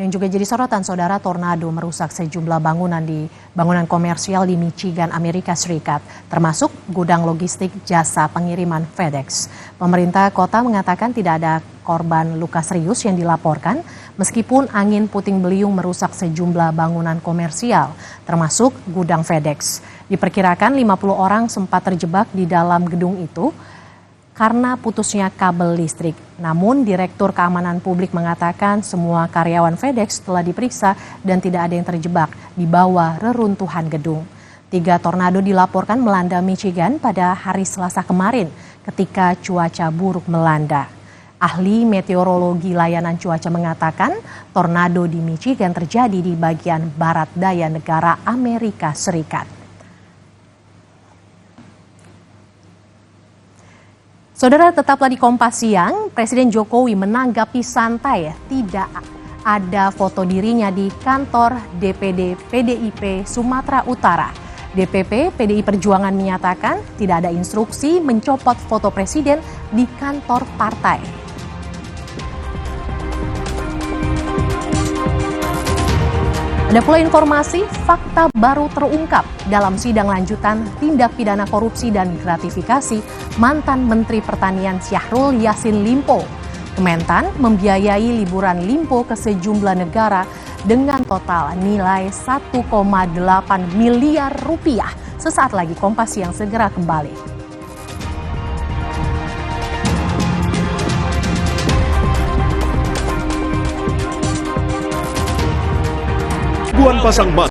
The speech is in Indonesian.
Yang juga jadi sorotan, saudara, tornado merusak sejumlah bangunan komersial di Michigan, Amerika Serikat, termasuk gudang logistik jasa pengiriman FedEx. Pemerintah kota mengatakan tidak ada korban luka serius yang dilaporkan, meskipun angin puting beliung merusak sejumlah bangunan komersial, termasuk gudang FedEx. Diperkirakan 50 orang sempat terjebak di dalam gedung itu karena putusnya kabel listrik. Namun, Direktur Keamanan Publik mengatakan semua karyawan FedEx telah diperiksa dan tidak ada yang terjebak di bawah reruntuhan gedung. 3 tornado dilaporkan melanda Michigan pada hari Selasa kemarin ketika cuaca buruk melanda. Ahli meteorologi layanan cuaca mengatakan tornado di Michigan terjadi di bagian barat daya negara Amerika Serikat. Saudara, tetaplah di Kompas Siang. Presiden Jokowi menanggapi santai tidak ada foto dirinya di kantor DPD PDIP Sumatera Utara. DPP PDI Perjuangan menyatakan tidak ada instruksi mencopot foto presiden di kantor partai. Ada pula informasi fakta baru terungkap dalam sidang lanjutan tindak pidana korupsi dan gratifikasi mantan Menteri Pertanian Syahrul Yassin Limpo. Kementan membiayai liburan Limpo ke sejumlah negara dengan total nilai 1,8 miliar rupiah. Sesaat lagi Kompas Siang segera kembali. Ribuan pasang mata